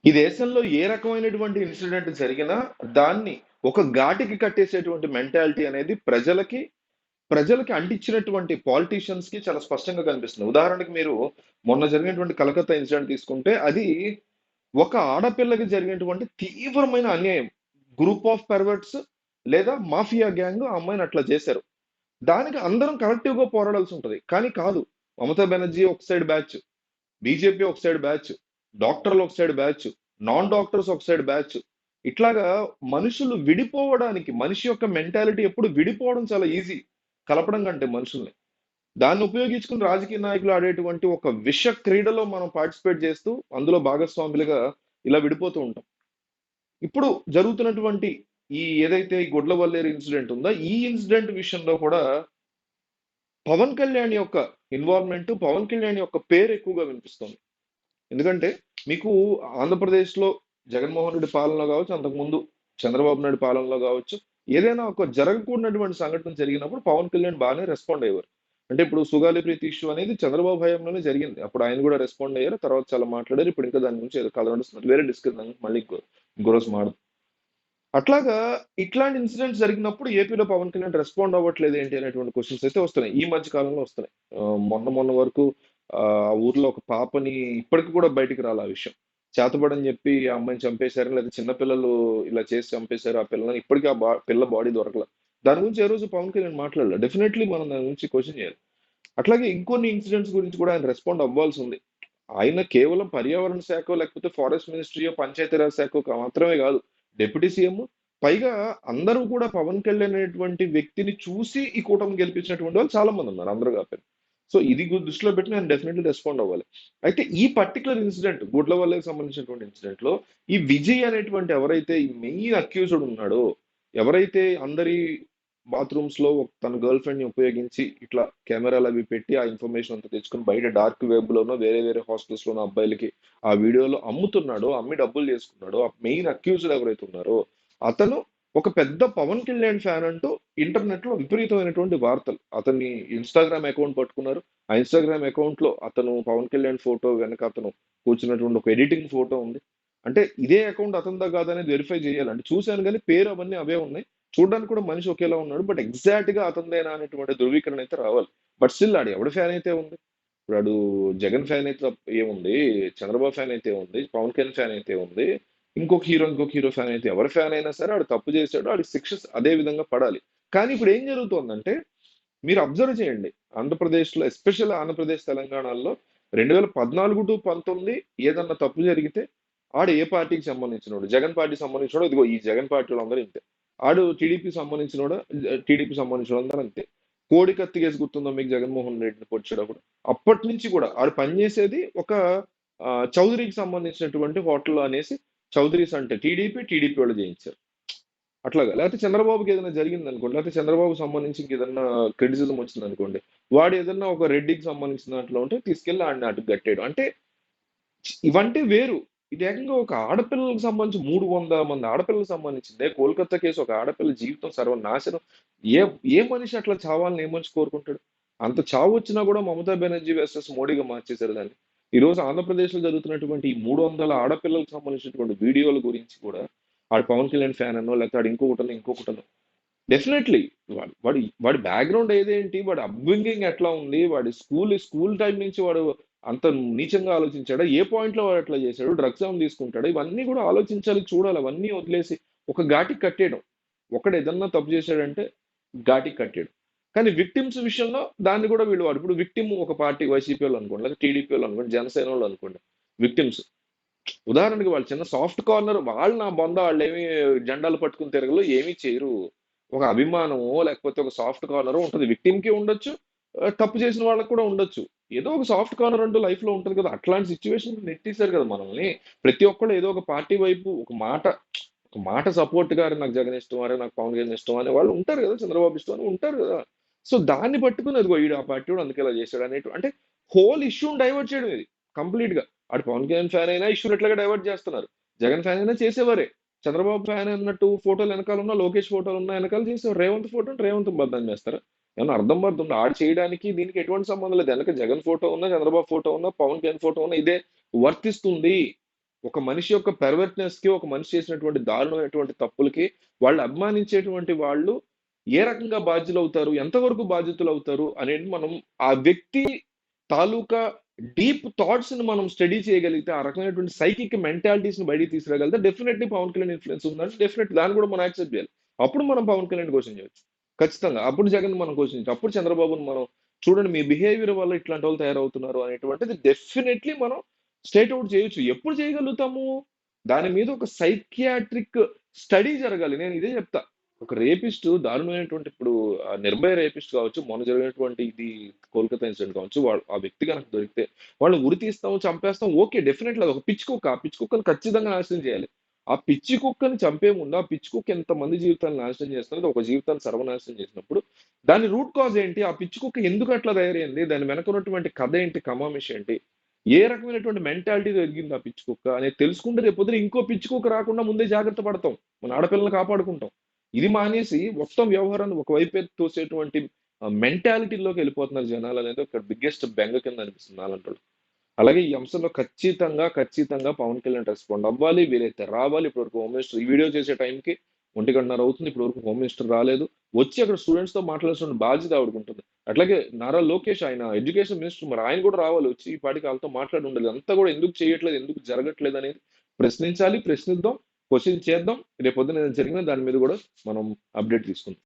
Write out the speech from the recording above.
ఈ దేశంలో ఏ రకమైనటువంటి ఇన్సిడెంట్ జరిగినా దాన్ని ఒక ఘాటికి కట్టేసేటువంటి మెంటాలిటీ అనేది ప్రజలకి అంటించినటువంటి పాలిటీషియన్స్ కి చాలా స్పష్టంగా కనిపిస్తుంది. ఉదాహరణకి మీరు మొన్న జరిగినటువంటి కలకత్తా ఇన్సిడెంట్ తీసుకుంటే అది ఒక ఆడపిల్లకి జరిగినటువంటి తీవ్రమైన అన్యాయం. గ్రూప్ ఆఫ్ పర్వర్ట్స్ లేదా మాఫియా గ్యాంగ్ ఆ అమ్మాయిని అట్లా చేశారు. దానికి అందరం కలెక్టివ్ గా పోరాడాల్సి ఉంటది. కానీ కాదు. మమతా బెనర్జీ ఒక సైడ్ బ్యాచ్, బీజేపీ ఒక సైడ్ బ్యాచ్, డాక్టర్లు ఒక సైడ్ బ్యాచ్, నాన్ డాక్టర్స్ ఒక సైడ్ బ్యాచ్. ఇట్లాగా మనుషులు విడిపోవడానికి మనిషి యొక్క మెంటాలిటీ ఎప్పుడు విడిపోవడం చాలా ఈజీ కలపడం కంటే మనుషుల్ని. దాన్ని ఉపయోగించుకుని రాజకీయ నాయకులు ఆడేటువంటి ఒక విష క్రీడలో మనం పార్టిసిపేట్ చేస్తూ అందులో భాగస్వాములుగా ఇలా విడిపోతూ ఉంటాం. ఇప్పుడు జరుగుతున్నటువంటి ఈ ఏదైతే ఈ గుడ్లవల్లేరు ఇన్సిడెంట్ ఉందో ఈ ఇన్సిడెంట్ విషయంలో కూడా పవన్ కళ్యాణ్ యొక్క ఇన్వాల్వ్మెంట్, పవన్ కళ్యాణ్ యొక్క పేరు ఎక్కువగా వినిపిస్తుంది. ఎందుకంటే మీకు ఆంధ్రప్రదేశ్లో జగన్మోహన్ రెడ్డి పాలనలో కావచ్చు, అంతకుముందు చంద్రబాబు నాయుడు పాలనలో కావచ్చు, ఏదైనా ఒక జరగకూడనటువంటి సంఘటన జరిగినప్పుడు పవన్ కళ్యాణ్ బాగానే రెస్పాండ్ అయ్యేవారు. అంటే ఇప్పుడు సుగాలి ప్రీతి ఇష్యూ అనేది చంద్రబాబు హయాంలోనే జరిగింది. అప్పుడు ఆయన కూడా రెస్పాండ్ అయ్యారు. తర్వాత చాలా మాట్లాడారు. ఇప్పుడు ఇంకా దాని గురించి ఏదో కథ నడుస్తున్నారు. వేరే డిస్కస్ మళ్ళీ ఇంకో రోజు మాడదాం. అట్లాగా ఇట్లాంటి ఇన్సిడెంట్స్ జరిగినప్పుడు ఏపీలో పవన్ కళ్యాణ్ రెస్పాండ్ అవ్వట్లేదు ఏంటి అనేటువంటి క్వశ్చన్స్ అయితే వస్తున్నాయి. ఈ మధ్య కాలంలో వస్తున్నాయి. మొన్న వరకు ఆ ఊర్లో ఒక పాపని ఇప్పటికి కూడా బయటికి రాలే ఆ విషయం. చేతబడని చెప్పి ఆ అమ్మాయిని చంపేశారు, లేదా చిన్నపిల్లలు ఇలా చేసి చంపేశారు ఆ పిల్లని. ఇప్పటికీ పిల్ల బాడీ దొరకల. దాని గురించి ఏ రోజు పవన్ కళ్యాణ్ మాట్లాడలేదు. డెఫినెట్లీ మనం దాని గురించి క్వశ్చన్ చేయాలి. అట్లాగే ఇంకొన్ని ఇన్సిడెంట్స్ గురించి కూడా ఆయన రెస్పాండ్ అవ్వాల్సి ఉంది. ఆయన కేవలం పర్యావరణ శాఖ లేకపోతే ఫారెస్ట్ మినిస్ట్రీయో పంచాయతీరాజ్ శాఖ మాత్రమే కాదు, డిప్యూటీ సీఎం. పైగా అందరూ కూడా పవన్ కళ్యాణ్ అనేటువంటి వ్యక్తిని చూసి ఈ కూటమి గెలిపించినటువంటి వాళ్ళు చాలా మంది ఉన్నారు, అందరూ కాదు. సో ఇది దృష్టిలో పెట్టి నేను డెఫినెట్లీ రెస్పాండ్ అవ్వాలి. అయితే ఈ పర్టికులర్ ఇన్సిడెంట్ గుడ్లవల్లికి సంబంధించినటువంటి ఇన్సిడెంట్ లో ఈ విజయ్ అనేటువంటి ఎవరైతే ఈ మెయిన్ అక్యూజ్డ్ ఉన్నాడో, ఎవరైతే అందరి బాత్రూమ్స్ లో తన గర్ల్ ఫ్రెండ్ ని ఉపయోగించి ఇట్లా కెమెరాలు అవి పెట్టి ఆ ఇన్ఫర్మేషన్ అంతా తెచ్చుకొని బయట డార్క్ వెబ్ లోనో వేరే వేరే హాస్టల్స్ లోనో అబ్బాయిలకి ఆ వీడియోలో అమ్ముతున్నాడో, అమ్మి డబ్బులు చేసుకున్నాడో, ఆ మెయిన్ అక్యూజ్డ్ ఎవరైతే ఉన్నారో అతను ఒక పెద్ద పవన్ కళ్యాణ్ ఫ్యాన్ అంటూ ఇంటర్నెట్ లో విపరీతమైనటువంటి వార్తలు. అతన్ని ఇన్స్టాగ్రామ్ అకౌంట్ పట్టుకున్నారు. ఆ ఇన్స్టాగ్రామ్ అకౌంట్ లో అతను పవన్ కళ్యాణ్ ఫోటో వెనక అతను కూర్చున్నటువంటి ఒక ఎడిటింగ్ ఫోటో ఉంది. అంటే ఇదే అకౌంట్ అతనిదా కాదనేది వెరిఫై చేయాలి. అంటే చూశాను కానీ పేరు అవన్నీ అవే ఉన్నాయి. చూడడానికి కూడా మనిషి ఒకేలా ఉన్నాడు. బట్ ఎగ్జాక్ట్ గా అతనిదేనా అనేటువంటి ధృవీకరణ అయితే రావాలి. బట్ స్టిల్ ఆడు ఎవడి ఫ్యాన్ అయితే ఉంది. ఇప్పుడు ఆడు జగన్ ఫ్యాన్ అయితే ఏముంది, చంద్రబాబు ఫ్యాన్ అయితే ఉంది, పవన్ కళ్యాణ్ ఫ్యాన్ అయితే ఉంది, ఇంకొక హీరో ఫ్యాన్ అయితే ఎవరి ఫ్యాన్ అయినా సరే ఆడు తప్పు చేశాడు, ఆడికి శిక్ష అదే విధంగా పడాలి. కానీ ఇప్పుడు ఏం జరుగుతోందంటే మీరు అబ్జర్వ్ చేయండి, ఆంధ్రప్రదేశ్లో ఎస్పెషల్ ఆంధ్రప్రదేశ్ తెలంగాణలో 2014 to 19 ఏదన్నా తప్పు జరిగితే ఆడు ఏ పార్టీకి సంబంధించినోడు, జగన్ పార్టీకి సంబంధించినోడు, ఇదిగో ఈ జగన్ పార్టీలో అందరూ ఇంతే. ఆడు టీడీపీ సంబంధించినోడు, టీడీపీ సంబంధించిన అందరూ అంతే. కోడి కత్తి కేసు గుర్తుందో మీకు, జగన్మోహన్ రెడ్డిని పొడిచేటప్పుడు? అప్పటి నుంచి కూడా ఆడు పనిచేసేది ఒక చౌదరికి సంబంధించినటువంటి హోటల్ అనేసి, చౌదరీస్ అంటే టీడీపీ వాళ్ళు చేయించారు. అట్లాగా లేకపోతే చంద్రబాబుకి ఏదైనా జరిగింది అనుకోండి, లేకపోతే చంద్రబాబు సంబంధించి ఏదైనా క్రిటిసిజం వచ్చింది అనుకోండి, వాడు ఏదన్నా ఒక రెడ్డికి సంబంధించిన దాంట్లో ఉంటే తీసుకెళ్లి ఆడిని అటు కట్టేయడం. అంటే ఇవంటే వేరు. ఇది ఏకంగా ఒక ఆడపిల్లలకు సంబంధించి 300 మంది ఆడపిల్లలకు సంబంధించిందే. కోల్కతా కేసు ఒక ఆడపిల్ల జీవితం సర్వనాశనం. ఏ ఏ మనిషి అట్లా చావాలని ఏ మనిషి కోరుకుంటాడు? అంత చావు వచ్చినా కూడా మమతా బెనర్జీ వర్సెస్ మోడీగా మార్చేశారు దాన్ని. ఈ రోజు ఆంధ్రప్రదేశ్ లో జరుగుతున్నటువంటి ఈ 300 ఆడపిల్లలకు సంబంధించినటువంటి వీడియోల గురించి కూడా ఆడు పవన్ కళ్యాణ్ ఫ్యాన్ అనో, లేకపోతే ఆడు ఇంకొకటనో డెఫినెట్లీ వాడి బ్యాక్గ్రౌండ్ ఏదేంటి, వాడి అప్బ్రింగింగ్ ఎట్లా ఉంది, వాడి స్కూల్ టైం నుంచి వాడు అంత నీచంగా ఆలోచించాడా, ఏ పాయింట్ లో వాడు అట్లా చేశాడు, డ్రగ్స్ ఏమైనా తీసుకుంటాడు, ఇవన్నీ కూడా ఆలోచించాలి, చూడాలి. అవన్నీ వదిలేసి ఒక ఘాటికి కట్టేయడం. ఒకడు ఏదన్నా తప్పు చేశాడంటే ఘాటికి కట్టేయడం. కానీ విక్టిమ్స్ విషయంలో దాన్ని కూడా వీళ్ళు వాడు. ఇప్పుడు విక్టిమ్ ఒక పార్టీ వైసీపీ వాళ్ళు అనుకోండి, లేదా టీడీపీ వాళ్ళు అనుకోండి, జనసేన వాళ్ళు అనుకోండి, విక్టిమ్స్ ఉదాహరణకి వాళ్ళు చిన్న సాఫ్ట్ కార్నర్, వాళ్ళు నా బొంద, వాళ్ళు ఏమి జెండాలు పట్టుకుని తిరగలు ఏమీ చేయరు. ఒక అభిమానమో లేకపోతే ఒక సాఫ్ట్ కార్నర్ ఉంటుంది. విక్టిమ్ కి ఉండొచ్చు, తప్పు చేసిన వాళ్ళకి కూడా ఉండొచ్చు. ఏదో ఒక సాఫ్ట్ కార్నర్ అంటూ లైఫ్ లో ఉంటుంది కదా. అట్లాంటి సిచ్యువేషన్ నెట్టేశారు కదా మనల్ని. ప్రతి ఒక్కళ్ళు ఏదో ఒక పార్టీ వైపు ఒక మాట సపోర్ట్ గారు, నాకు జగన్ ఇష్టం, అరే నాకు పవన్ కళ్యాణ్ ఇష్టం అనే వాళ్ళు ఉంటారు కదా, చంద్రబాబు ఇష్టం అని ఉంటారు కదా. సో దాన్ని పట్టుకుని అదిగో ఈడు ఆ పార్టీ వాడు అందుకే ఇలా చేశాడు అనేటు, అంటే హోల్ ఇష్యూని డైవర్ట్ చేయడం ఇది కంప్లీట్ గా. అటు పవన్ కళ్యాణ్ ఫ్యాన్ అయినా ఇష్యూని ఎట్లాగా డైవర్ట్ చేస్తున్నారు, జగన్ ఫ్యాన్ అయినా చేసేవారే. చంద్రబాబు ఫ్యాన్ అన్నట్టు ఫోటోలు వెనకాల ఉన్నా, లోకేష్ ఫోటోలు ఉన్నా వెనకాల చేసేవారు. రేవంత్ ఫోటో రేవంత్ బద్నాం చేస్తారా? ఏమన్నా అర్థం పడుతుంది? ఆడు చేయడానికి దీనికి ఎటువంటి సంబంధం లేదు. వెనక జగన్ ఫోటో ఉన్నా, చంద్రబాబు ఫోటో ఉన్నా, పవన్ కళ్యాణ్ ఫోటో ఉన్నా ఇదే వర్తిస్తుంది. ఒక మనిషి యొక్క పెర్వర్ట్‌నెస్ కి, ఒక మనిషి చేసినటువంటి దారుణమైనటువంటి తప్పులకి వాళ్ళు అభిమానించేటువంటి వాళ్ళు ఏ రకంగా బాధ్యులవుతారు? ఎంతవరకు బాధ్యతులవుతారు? అనేది మనం ఆ వ్యక్తి తాలూకా డీప్ థాట్స్‌ని మనం స్టడీ చేయగలిగితే, ఆ రకమైనటువంటి సైకిక్ మెంటాలిటీస్‌ని బయటికి తీసుకురాగలిగితే డెఫినైట్‌లీ పవన్ కళ్యాణ్ ఇన్‌ఫ్లూయెన్స్ ఉందంటే డెఫినైట్‌లీ దాన్ని కూడా మనం యాక్సెప్ట్ చేయాలి. అప్పుడు మనం పవన్ కళ్యాణ్‌ని క్వెషన్ చేయొచ్చు. ఖచ్చితంగా. అప్పుడు జగన్‌ని మనం క్వెషన్ చేయొచ్చు. అప్పుడు చంద్రబాబుని మనం చూడండి మీ బిహేవియర్ వల్ల ఇట్లాంటోళ్ళు తయారవుతున్నారు అనేటువంటిది డెఫినైట్‌లీ మనం స్టేట్ ఔట్ చేయొచ్చు. ఎప్పుడు చేయగలుగుతాము? దాని మీద ఒక సైకియాట్రిక్ స్టడీ జరగాలి. నేను ఇదే చెప్తా. ఒక రేపిస్ట్ దారుణమైనటువంటి ఇప్పుడు 'నిర్భయ' రేపిస్ట్ కావచ్చు, మొన్న జరిగినటువంటి ఇది కోల్‌కతా ఇన్సిడెంట్ కావచ్చు, ఆ వ్యక్తి గనక దొరికితే వాళ్ళని ఉరి తీస్తాం, చంపేస్తాం. ఓకే. డెఫినైట్‌లీ అదొక పిచ్చి కుక్క. ఆ పిచ్చి కుక్కని ఖచ్చితంగా నాశనం చేయాలి. ఆ పిచ్చి కుక్కని చంపే ముందు, ఆ పిచ్చి కుక్క ఎంతమంది జీవితాలను నాశనం చేస్తున్నది, ఒక జీవితాన్ని సర్వనాశనం చేసినప్పుడు, దాని రూట్ కాజ్ ఏంటి? ఆ పిచ్చి కుక్క ఎందుకు అట్లా తయారైంది? దాని వెనక ఉన్నటువంటి కథ ఏంటి? కమామిషి ఏంటి? ఏ రకమైనటువంటి మెంటాలిటీతో ఎదిగింది ఆ పిచ్చి కుక్క అనేది తెలుసుకుంటే రేపొద్దున ఇంకో పిచ్చి కుక్క రాకుండా ముందే జాగ్రత్త పడతాం. మన ఆడపిల్లల్ని కాపాడుకుంటాం. ఇది మానేసి మొత్తం వ్యవహారాన్ని ఒకవైపే తోసేటువంటి మెంటాలిటీలోకి వెళ్ళిపోతున్నారు జనాలనేది ఒక బిగ్గెస్ట్ బెంగ కింద అనిపిస్తుంది నాలంటోళ్ళకి. అలాగే ఈ అంశంలో ఖచ్చితంగా పవన్ కళ్యాణ్ రెస్పాండ్ అవ్వాలి. వీలైతే రావాలి. ఇప్పటివరకు హోమ్ మినిస్టర్ ఈ వీడియో చేసే టైంకి 1:30 అవుతుంది. ఇప్పటివరకు హోమ్ మినిస్టర్ రాలేదు. వచ్చి అక్కడ స్టూడెంట్స్‌తో మాట్లాడాల్సిన బాధ్యత ఆవిడకుంటుంది. అట్లాగే నారా లోకేష్ ఆయన ఎడ్యుకేషన్ మినిస్టర్ మరి ఆయన కూడా రావాలి. వచ్చి ఈ పాటికి ఆళ్ళతో మాట్లాడి ఉండాలి. ఇదంతా కూడా ఎందుకు చేయట్లేదు? ఎందుకు జరగట్లేదు అనేది ప్రశ్నించాలి. ప్రశ్నిద్దాం. క్వెషన్ చేద్దాం. రేపొద్దున ఏదైనా జరిగినా దాని మీద కూడా మనం అప్డేట్ తీసుకుందాం.